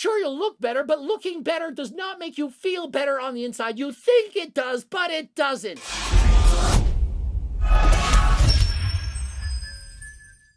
Sure, you'll look better, but looking better does not make you feel better on the inside. You think it does, but it doesn't.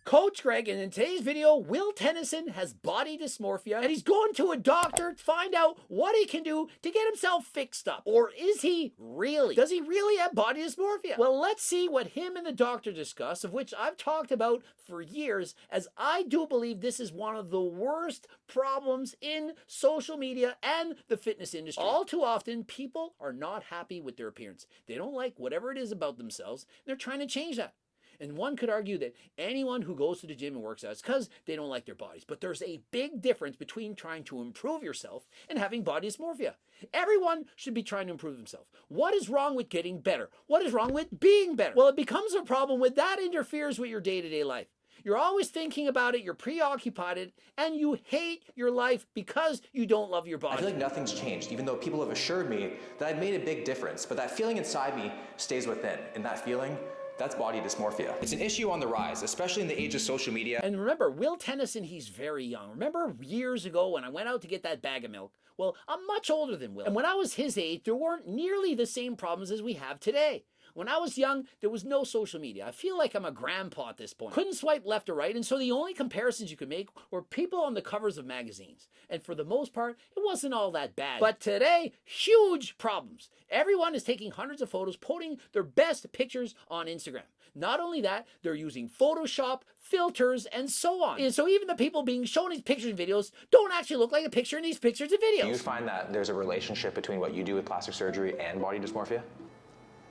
Coach Greg, and in today's video, Will Tennyson has body dysmorphia, and he's going to a doctor to find out what he can do to get himself fixed up. Or is he really? Does he really have body dysmorphia? Well, let's see what him and the doctor discuss, of which I've talked about for years, as I do believe this is one of the worst problems in social media and the fitness industry. All too often, people are not happy with their appearance. They don't like whatever it is about themselves, and they're trying to change that. And one could argue that anyone who goes to the gym and works out is because they don't like their bodies. But there's a big difference between trying to improve yourself and having body dysmorphia. Everyone should be trying to improve themselves. What is wrong with getting better? What is wrong with being better? Well, it becomes a problem when that interferes with your day-to-day life. You're always thinking about it, you're preoccupied it, and you hate your life because you don't love your body. I feel like nothing's changed, even though people have assured me that I've made a big difference. But that feeling inside me stays within. And that feeling, that's body dysmorphia. It's an issue on the rise, especially in the age of social media. And remember, Will Tennyson, he's very young. Remember years ago when I went out to get that bag of milk? Well, I'm much older than Will. And when I was his age, there weren't nearly the same problems as we have today. When I was young, there was no social media. I feel like I'm a grandpa at this point. Couldn't swipe left or right, and so the only comparisons you could make were people on the covers of magazines. And for the most part, it wasn't all that bad. But today, huge problems. Everyone is taking hundreds of photos, posting their best pictures on Instagram. Not only that, they're using Photoshop, filters, and so on. And so even the people being shown these pictures and videos don't actually look like a picture in these pictures and videos. Do you find that there's a relationship between what you do with plastic surgery and body dysmorphia?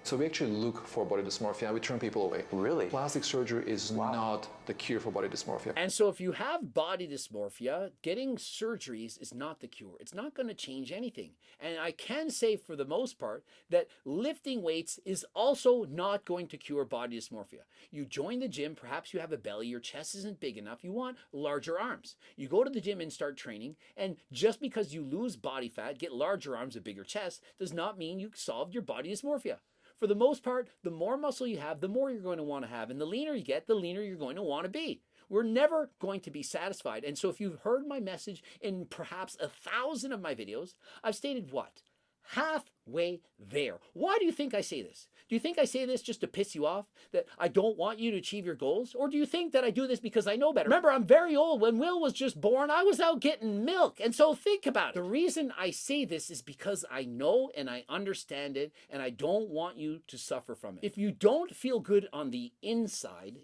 So we actually look for body dysmorphia and we turn people away. Really? Plastic surgery is not the cure for body dysmorphia. And so if you have body dysmorphia, getting surgeries is not the cure. It's not going to change anything. And I can say for the most part that lifting weights is also not going to cure body dysmorphia. You join the gym, perhaps you have a belly, your chest isn't big enough, you want larger arms. You go to the gym and start training, and just because you lose body fat, get larger arms, a bigger chest, does not mean you solved your body dysmorphia. For the most part, the more muscle you have, the more you're going to want to have. And the leaner you get, the leaner you're going to want to be. We're never going to be satisfied. And so if you've heard my message in perhaps 1,000 of my videos, I've stated what? Halfway there. Why do you think I say this? Do you think I say this just to piss you off? That I don't want you to achieve your goals? Or do you think that I do this because I know better? Remember, I'm very old. When Will was just born, I was out getting milk. And so think about it. The reason I say this is because I know and I understand it, and I don't want you to suffer from it. If you don't feel good on the inside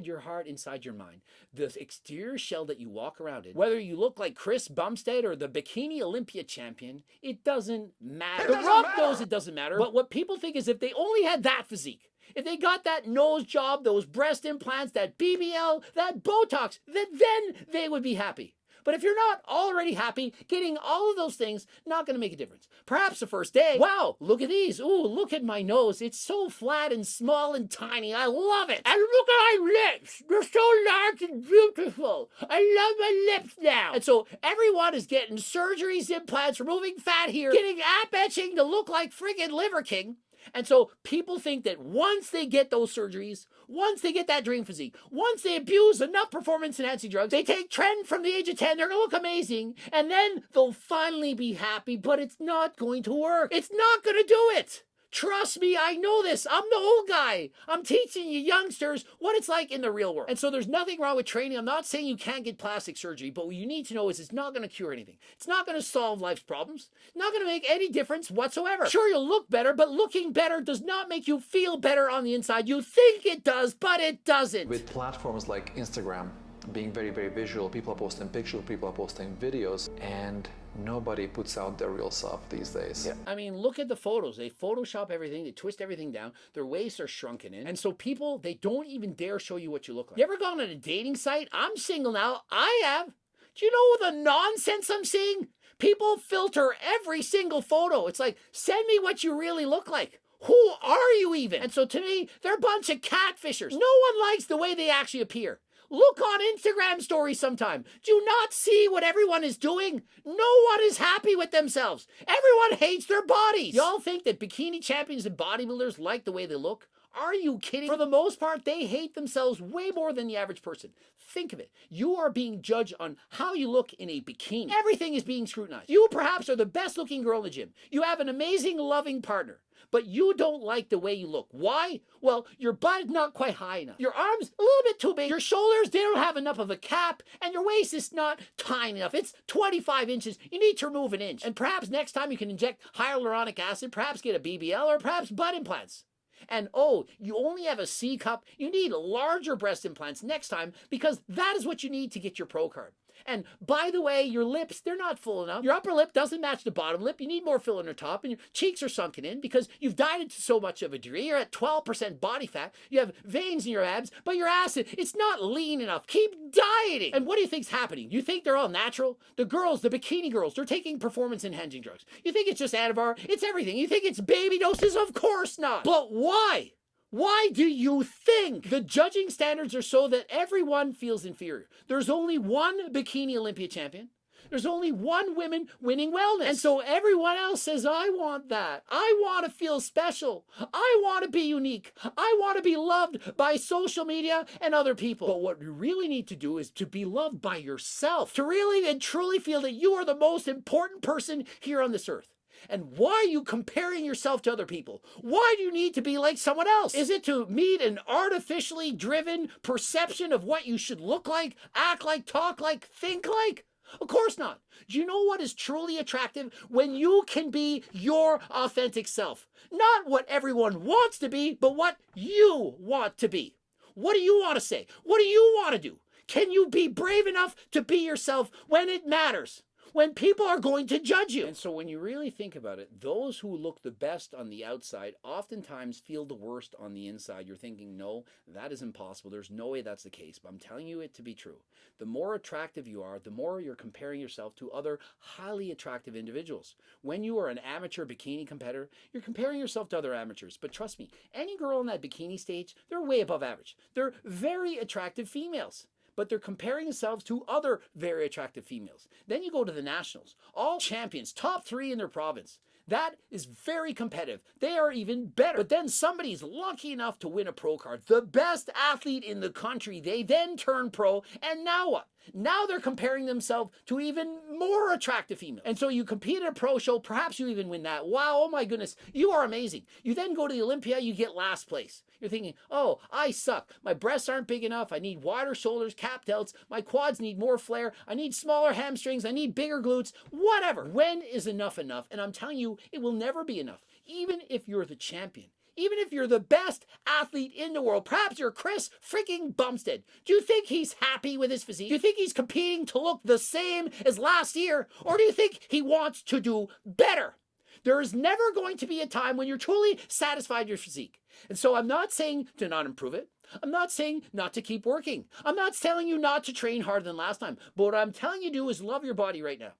your heart, inside your mind, the exterior shell that you walk around in, whether you look like Chris Bumstead or the Bikini Olympia champion, it doesn't matter. The Rock knows it doesn't matter, but what people think is if they only had that physique, if they got that nose job, those breast implants, that BBL, that Botox, then they would be happy. But if you're not already happy, getting all of those things, not going to make a difference. Perhaps the first day, wow, look at these. Ooh, look at my nose. It's so flat and small and tiny. I love it. And look at my lips. They're so large and beautiful. I love my lips now. And so everyone is getting surgeries, implants, removing fat here, getting ab etching to look like friggin' Liver King. And so people think that once they get those surgeries, once they get that dream physique, once they abuse enough performance-enhancing drugs, they take trend from the age of 10, they're going to look amazing, and then they'll finally be happy, but it's not going to work. It's not going to do it. Trust me, I know this. I'm the old guy. I'm teaching you youngsters what it's like in the real world. And so there's nothing wrong with training. I'm not saying you can't get plastic surgery, but what you need to know is it's not going to cure anything. It's not going to solve life's problems. It's not going to make any difference whatsoever. Sure, you'll look better, but looking better does not make you feel better on the inside. You think it does, but it doesn't. With platforms like Instagram being very, very visual, people are posting pictures, people are posting videos, and nobody puts out their real self these days. Yeah. I mean, look at the photos. They Photoshop everything. They twist everything down. Their waists are shrunken in. And so people, they don't even dare show you what you look like. You ever gone on a dating site? I'm single now. I have. Do you know the nonsense I'm seeing? People filter every single photo. It's like, send me what you really look like. Who are you even? And so to me, they're a bunch of catfishers. No one likes the way they actually appear. Look on Instagram stories sometime. Do you not see what everyone is doing? No one is happy with themselves. Everyone hates their bodies. Y'all think that bikini champions and bodybuilders like the way they look? Are you kidding? For the most part, they hate themselves way more than the average person. Think of it. You are being judged on how you look in a bikini. Everything is being scrutinized. You perhaps are the best looking girl in the gym. You have an amazing, loving partner. But you don't like the way you look. Why? Well, your butt is not quite high enough. Your arms a little bit too big. Your shoulders, they don't have enough of a cap. And your waist is not tiny enough. It's 25 inches. You need to remove an inch. And perhaps next time you can inject hyaluronic acid, perhaps get a BBL, or perhaps butt implants. And oh, you only have a C cup. You need larger breast implants next time because that is what you need to get your pro card. And by the way, your lips, they're not full enough. Your upper lip doesn't match the bottom lip. You need more fill in your top, and your cheeks are sunken in because you've dieted to so much of a degree. You're at 12% body fat. You have veins in your abs, but your ass, it's not lean enough. Keep dieting. And what do you think's happening? You think they're all natural? The girls, the bikini girls, they're taking performance-enhancing drugs. You think it's just Anavar? It's everything. You think it's baby doses? Of course not. But why? Why do you think the judging standards are so that everyone feels inferior? There's only one bikini Olympia champion. There's only one woman winning wellness. And so everyone else says, I want that. I want to feel special. I want to be unique. I want to be loved by social media and other people. But what you really need to do is to be loved by yourself. To really and truly feel that you are the most important person here on this earth. And why are you comparing yourself to other people? Why do you need to be like someone else? Is it to meet an artificially driven perception of what you should look like, act like, talk like, think like? Of course not. Do you know what is truly attractive? When you can be your authentic self. Not what everyone wants to be, but what you want to be. What do you want to say? What do you want to do? Can you be brave enough to be yourself when it matters? When people are going to judge you. And so when you really think about it, those who look the best on the outside oftentimes feel the worst on the inside. You're thinking, no, that is impossible. There's no way that's the case. But I'm telling you it to be true. The more attractive you are, the more you're comparing yourself to other highly attractive individuals. When you are an amateur bikini competitor, you're comparing yourself to other amateurs. But trust me, any girl on that bikini stage, they're way above average. They're very attractive females. But they're comparing themselves to other very attractive females. Then you go to the nationals, all champions, top 3 in their province. That is very competitive. They are even better. But then somebody's lucky enough to win a pro card, the best athlete in the country. They then turn pro, and now what? Now they're comparing themselves to even more attractive females. And so you compete at a pro show, perhaps you even win that. Wow, oh my goodness, you are amazing. You then go to the Olympia, you get last place. You're thinking, oh, I suck. My breasts aren't big enough. I need wider shoulders, cap delts. My quads need more flair. I need smaller hamstrings. I need bigger glutes. Whatever. When is enough enough? And I'm telling you, it will never be enough. Even if you're the champion. Even if you're the best athlete in the world, perhaps you're Chris freaking Bumstead. Do you think he's happy with his physique? Do you think he's competing to look the same as last year? Or do you think he wants to do better? There is never going to be a time when you're truly satisfied with your physique. And so I'm not saying to not improve it. I'm not saying not to keep working. I'm not telling you not to train harder than last time. But what I'm telling you to do is love your body right now.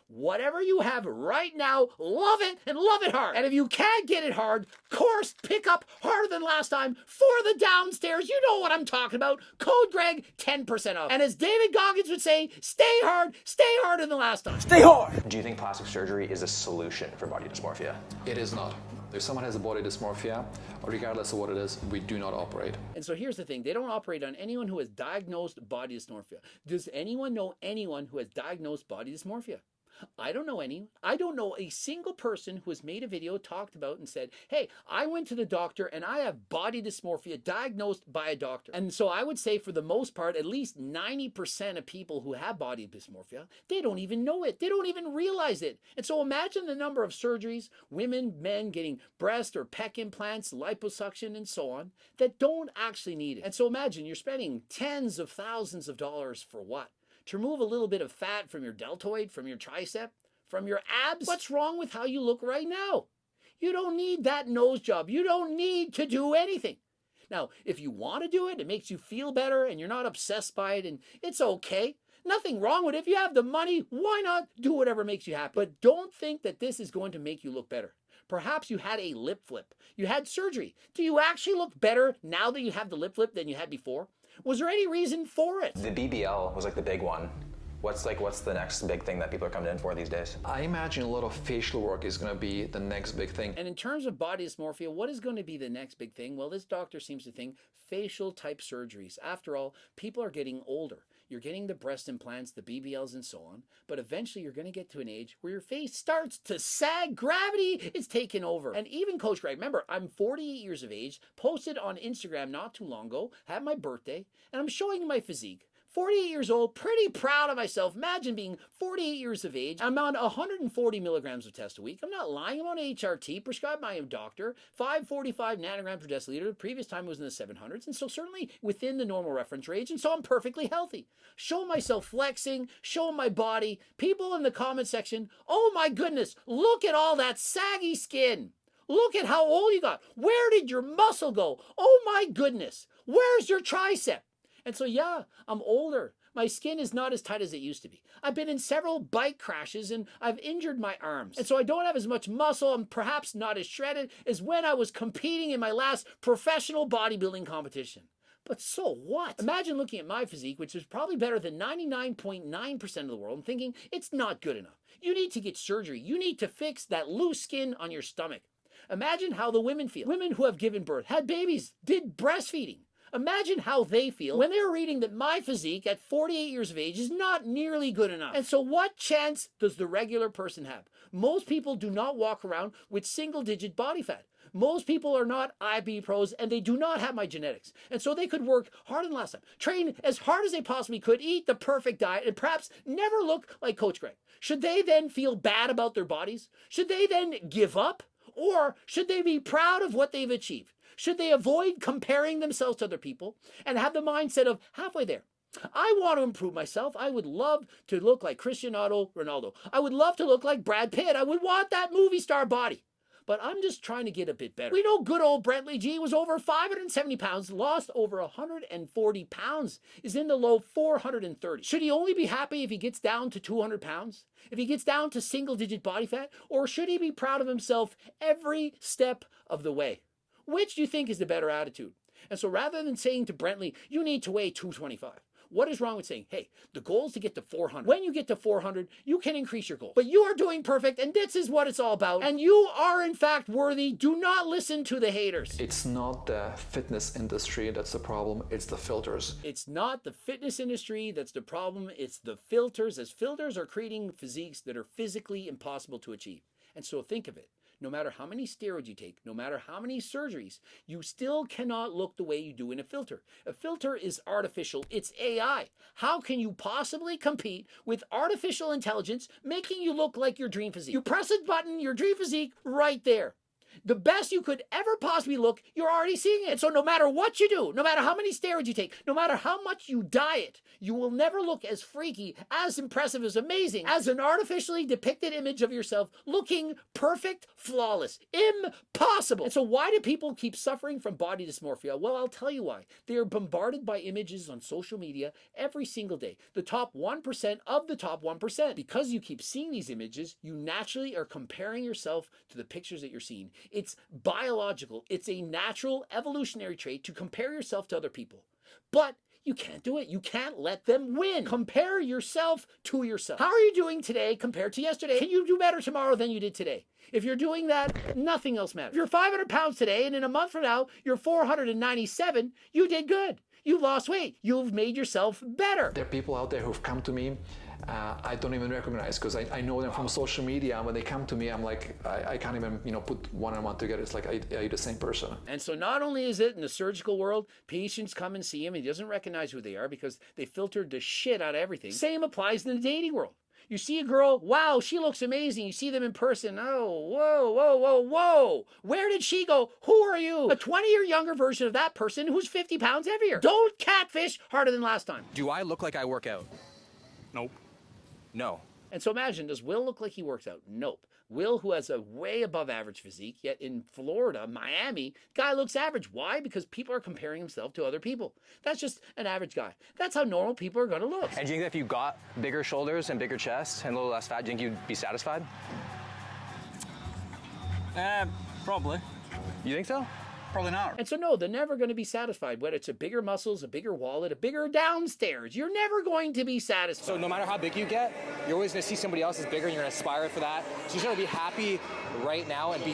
Whatever you have right now, love it and love it hard. And if you can't get it hard, course, pick up harder than last time for the downstairs. You know what I'm talking about. Code Greg, 10% off. And as David Goggins would say, stay harder than last time. Stay hard! Do you think plastic surgery is a solution for body dysmorphia? It is not. If someone has a body dysmorphia, regardless of what it is, we do not operate. And so here's the thing. They don't operate on anyone who has diagnosed body dysmorphia. Does anyone know anyone who has diagnosed body dysmorphia? I don't know any. I don't know a single person who has made a video, talked about and said, hey, I went to the doctor and I have body dysmorphia diagnosed by a doctor. And so I would say for the most part, at least 90% of people who have body dysmorphia, they don't even know it. They don't even realize it. And so imagine the number of surgeries, women, men getting breast or pec implants, liposuction and so on, that don't actually need it. And so imagine you're spending tens of thousands of dollars for what? To remove a little bit of fat from your deltoid, from your tricep, from your abs? What's wrong with how you look right now? You don't need that nose job. You don't need to do anything. Now, if you want to do it, it makes you feel better and you're not obsessed by it and it's okay. Nothing wrong with it. If you have the money, why not do whatever makes you happy? But don't think that this is going to make you look better. Perhaps you had a lip flip. You had surgery. Do you actually look better now that you have the lip flip than you had before? Was there any reason for it? The BBL was like the big one. What's the next big thing that people are coming in for these days? I imagine a lot of facial work is going to be the next big thing. And in terms of body dysmorphia, what is going to be the next big thing? Well, this doctor seems to think facial type surgeries. After all, people are getting older. You're getting the breast implants, the BBLs, and so on. But eventually you're going to get to an age where your face starts to sag. Gravity is taking over. And even Coach Greg, remember, I'm 48 years of age, posted on Instagram not too long ago, had my birthday, and I'm showing my physique. 48 years old, pretty proud of myself. Imagine being 48 years of age. I'm on 140 milligrams of test a week. I'm not lying. I'm on HRT, prescribed by a doctor, 545 nanograms per deciliter. The previous time was in the 700s, and so certainly within the normal reference range, and so I'm perfectly healthy. Show myself flexing, show my body. People in the comment section, oh my goodness, look at all that saggy skin. Look at how old you got. Where did your muscle go? Oh my goodness, where's your tricep? And so, yeah, I'm older. My skin is not as tight as it used to be. I've been in several bike crashes and I've injured my arms. And so I don't have as much muscle. I'm perhaps not as shredded as when I was competing in my last professional bodybuilding competition. But so what? Imagine looking at my physique, which is probably better than 99.9% of the world, and thinking it's not good enough. You need to get surgery. You need to fix that loose skin on your stomach. Imagine how the women feel. Women who have given birth, had babies, did breastfeeding. Imagine how they feel when they're reading that my physique at 48 years of age is not nearly good enough. And so what chance does the regular person have? Most people do not walk around with single-digit body fat. Most people are not IB pros and they do not have my genetics. And so they could work harder than last time, train as hard as they possibly could, eat the perfect diet, and perhaps never look like Coach Greg. Should they then feel bad about their bodies? Should they then give up? Or should they be proud of what they've achieved? Should they avoid comparing themselves to other people and have the mindset of halfway there? I want to improve myself. I would love to look like Cristiano Ronaldo. I would love to look like Brad Pitt. I would want that movie star body. But I'm just trying to get a bit better. We know good old Brentley G was over 570 pounds, lost over 140 pounds, is in the low 430. Should he only be happy if he gets down to 200 pounds? If he gets down to single-digit body fat? Or should he be proud of himself every step of the way? Which do you think is the better attitude? And so rather than saying to Brentley, you need to weigh 225, what is wrong with saying, hey, the goal is to get to 400. When you get to 400, you can increase your goal. But you are doing perfect, and this is what it's all about. And you are, in fact, worthy. Do not listen to the haters. It's not the fitness industry that's the problem, it's the filters. It's not the fitness industry that's the problem. It's the filters, as filters are creating physiques that are physically impossible to achieve. And so think of it. No matter how many steroids you take, no matter how many surgeries, you still cannot look the way you do in a filter. A filter is artificial. It's AI. How can you possibly compete with artificial intelligence making you look like your dream physique? You press a button, your dream physique right there. The best you could ever possibly look, you're already seeing it. So no matter what you do, no matter how many steroids you take, no matter how much you diet, you will never look as freaky, as impressive, as amazing as an artificially depicted image of yourself looking perfect, flawless. Impossible. And so why do people keep suffering from body dysmorphia? Well, I'll tell you why. They are bombarded by images on social media every single day. The top 1% of the top 1%. Because you keep seeing these images, you naturally are comparing yourself to the pictures that you're seeing. It's biological. It's a natural evolutionary trait to compare yourself to other people. But you can't do it. You can't let them win. Compare yourself to yourself. How are you doing today compared to yesterday? Can you do better tomorrow than you did today? If you're doing that, nothing else matters. If you're 500 pounds today and in a month from now, you're 497, you did good. You lost weight. You've made yourself better. There are people out there who've come to me I don't even recognize because I know them from social media. And when they come to me, I'm like, I can't even put one and one together. It's like, are you the same person? And so not only is it in the surgical world, patients come and see him. He doesn't recognize who they are because they filtered the shit out of everything. Same applies in the dating world. You see a girl, wow, she looks amazing. You see them in person, oh, whoa, whoa, whoa, whoa. Where did she go? Who are you? A 20-year younger version of that person who's 50 pounds heavier. Don't catfish harder than last time. Do I look like I work out? Nope. No. And so imagine, does Will look like he works out? Nope. Will, who has a way above average physique, yet in Florida, Miami, guy looks average. Why? Because people are comparing himself to other people. That's just an average guy. That's how normal people are going to look. And do you think that if you got bigger shoulders and bigger chest and a little less fat, do you think you'd be satisfied? Probably. You think so? Probably not. And so no, they're never going to be satisfied. Whether it's a bigger muscles, a bigger wallet, a bigger downstairs, you're never going to be satisfied. So no matter how big you get, you're always going to see somebody else is bigger and you're going to aspire for that. So you just got to be happy right now and be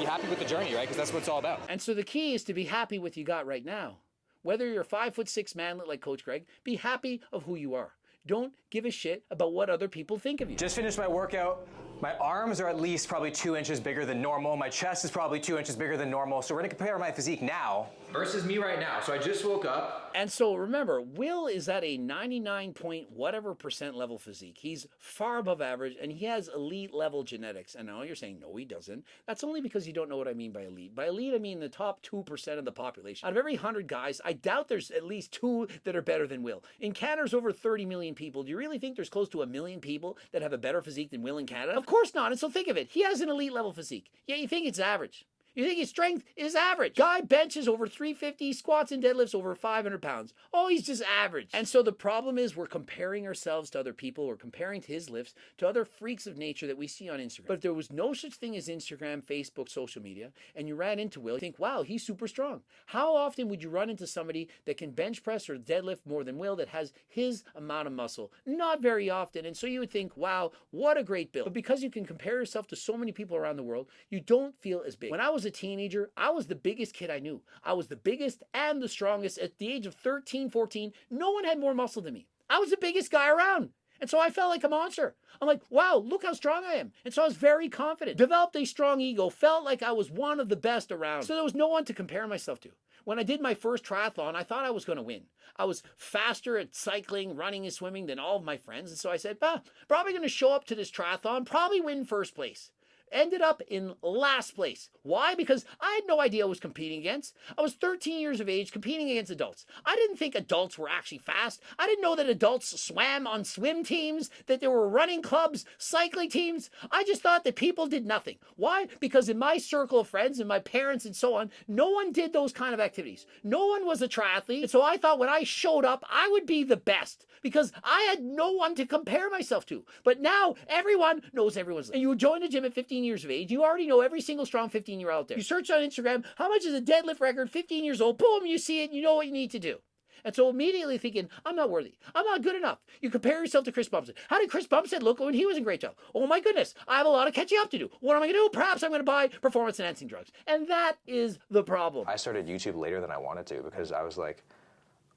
happy with the journey, right? Because that's what it's all about. And so the key is to be happy with what you got right now. Whether you're a 5'6" manlet like Coach Greg, be happy of who you are. Don't give a shit about what other people think of you. Just finished my workout. My arms are at least probably 2 inches bigger than normal. My chest is probably 2 inches bigger than normal. So we're gonna compare my physique now versus me right now. So I just woke up. And so remember, Will is at a 99 point whatever percent level physique. He's far above average and he has elite level genetics. And now you're saying, no, he doesn't. That's only because you don't know what I mean by elite. By elite, I mean the top 2% of the population. Out of every 100 guys, I doubt there's at least 2 that are better than Will. In Canada, there's over 30 million people. Do you really think there's close to 1 million people that have a better physique than Will in Canada? Of course not. And so think of it. He has an elite level physique. Yet you think it's average. You think his strength is average. Guy benches over 350, squats and deadlifts over 500 pounds. Oh, he's just average. And so the problem is we're comparing ourselves to other people. We're comparing his lifts to other freaks of nature that we see on Instagram. But if there was no such thing as Instagram, Facebook, social media, and you ran into Will, you think, wow, he's super strong. How often would you run into somebody that can bench press or deadlift more than Will that has his amount of muscle? Not very often. And so you would think, wow, what a great build. But because you can compare yourself to so many people around the world, you don't feel as big. When I was a teenager, I was the biggest kid I knew. I was the biggest and the strongest. At the age of 13, 14, no one had more muscle than me. I was the biggest guy around. And so I felt like a monster. I'm like, wow, look how strong I am. And so I was very confident, developed a strong ego, felt like I was one of the best around. So there was no one to compare myself to. When I did my first triathlon, I thought I was going to win. I was faster at cycling, running, and swimming than all of my friends. And so I said, probably going to show up to this triathlon, probably win first place. Ended up in last place. Why? Because I had no idea I was competing against. I was 13 years of age competing against adults. I didn't think adults were actually fast. I didn't know that adults swam on swim teams, that there were running clubs, cycling teams. I just thought that people did nothing. Why? Because in my circle of friends and my parents and so on, no one did those kind of activities. No one was a triathlete. And so I thought when I showed up, I would be the best because I had no one to compare myself to. But now everyone knows everyone's. And you join a gym at 15 years of age, you already know every single strong 15-year-old out there. You search on Instagram, how much is a deadlift record, 15 years old, boom, you see it, you know what you need to do. And so immediately thinking, I'm not worthy. I'm not good enough. You compare yourself to Chris Bumstead. How did Chris Bumstead look when he was in great job? Oh my goodness, I have a lot of catching up to do. What am I going to do? Perhaps I'm going to buy performance-enhancing drugs. And that is the problem. I started YouTube later than I wanted to because I was like,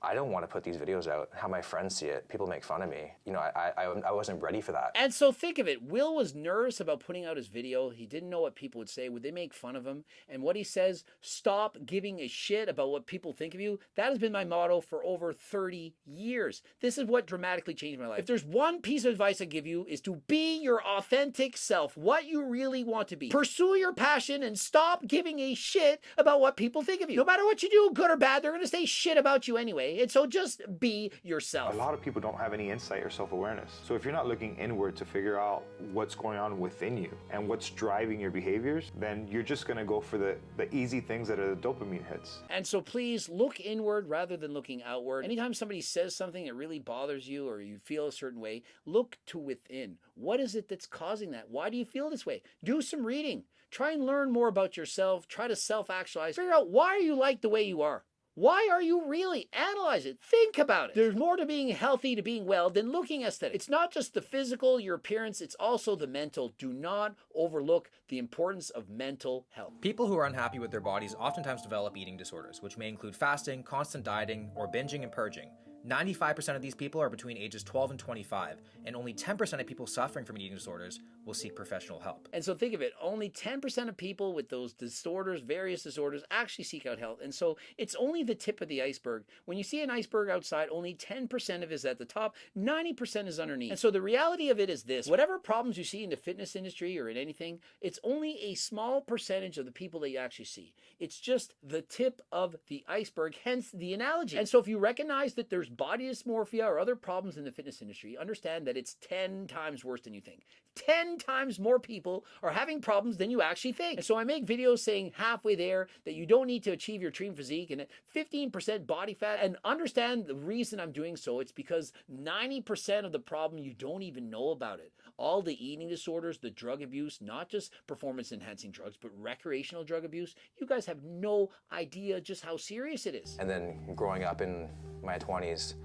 I don't want to put these videos out, how my friends see it. People make fun of me. You know, I wasn't ready for that. And so think of it. Will was nervous about putting out his video. He didn't know what people would say. Would they make fun of him? And what he says, stop giving a shit about what people think of you. That has been my motto for over 30 years. This is what dramatically changed my life. If there's one piece of advice I give you is to be your authentic self, what you really want to be. Pursue your passion and stop giving a shit about what people think of you. No matter what you do, good or bad, they're going to say shit about you anyway. And so just be yourself. A lot of people don't have any insight or self-awareness. So if you're not looking inward to figure out what's going on within you and what's driving your behaviors, then you're just going to go for the easy things that are the dopamine hits. And so please look inward rather than looking outward. Anytime somebody says something that really bothers you or you feel a certain way, look to within. What is it that's causing that? Why do you feel this way? Do some reading. Try and learn more about yourself. Try to self-actualize. Figure out why are you like the way you are. Why are you really? Analyze it. Think about it. There's more to being healthy, to being well, than looking aesthetic. It's not just the physical, your appearance, it's also the mental. Do not overlook the importance of mental health. People who are unhappy with their bodies oftentimes develop eating disorders, which may include fasting, constant dieting, or binging and purging. 95% of these people are between ages 12 and 25, and only 10% of people suffering from eating disorders will seek professional help. And so think of it, only 10% of people with those disorders, various disorders, actually seek out help. And so it's only the tip of the iceberg. When you see an iceberg outside, only 10% of it is at the top, 90% is underneath. And so the reality of it is this, whatever problems you see in the fitness industry or in anything, it's only a small percentage of the people that you actually see. It's just the tip of the iceberg, hence the analogy. And so if you recognize that there's body dysmorphia or other problems in the fitness industry, understand that it's 10 times worse than you think. 10 times more people are having problems than you actually think. And so I make videos saying halfway there that you don't need to achieve your dream physique and at 15% body fat. And understand the reason I'm doing so, it's because 90% of the problem you don't even know about it. all the eating disorders, the drug abuse, not just performance enhancing drugs, but recreational drug abuse, you guys have no idea just how serious it is. And then growing up in my 20s,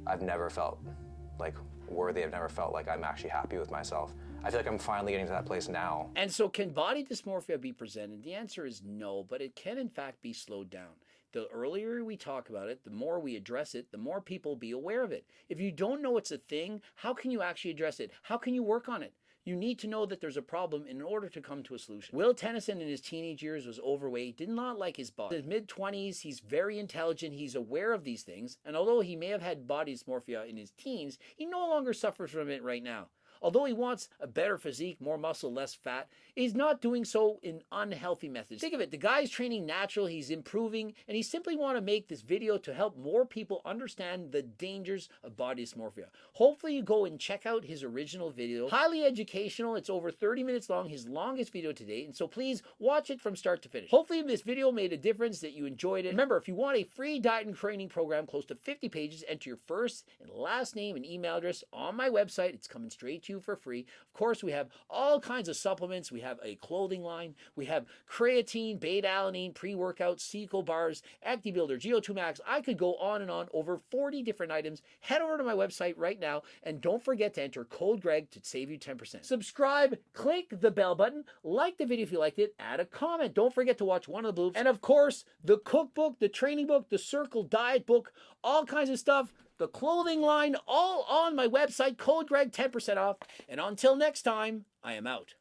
I've never felt like worthy. I've never felt like I'm actually happy with myself. I feel like I'm finally getting to that place now. And so can body dysmorphia be presented? The answer is no, but it can in fact be slowed down. The earlier we talk about it, the more we address it, the more people will be aware of it. If you don't know it's a thing, how can you actually address it? How can you work on it? You need to know that there's a problem in order to come to a solution. Will Tennyson in his teenage years was overweight, did not like his body. In his mid-20s, he's very intelligent, he's aware of these things, and although he may have had body dysmorphia in his teens, he no longer suffers from it right now. Although he wants a better physique, more muscle, less fat, he's not doing so in unhealthy methods. Think of it, the guy's training natural, he's improving, and he simply want to make this video to help more people understand the dangers of body dysmorphia. Hopefully you go and check out his original video. Highly educational, it's over 30 minutes long, his longest video to date, and so please watch it from start to finish. Hopefully this video made a difference, that you enjoyed it. Remember, if you want a free diet and training program, close to 50 pages, enter your first and last name and email address on my website. It's coming straight to you for free. Of course, we have all kinds of supplements. We have a clothing line. We have creatine, beta-alanine, pre-workout, Seco bars, ActiBuilder, GO2 Max. I could go on and on, over 40 different items. Head over to my website right now and don't forget to enter code Greg to save you 10%. Subscribe, click the bell button, like the video if you liked it, add a comment. Don't forget to watch one of the bloopers. And of course, the cookbook, the training book, the Circle diet book, all kinds of stuff. The clothing line, all on my website, code Greg, 10% off. And until next time, I am out.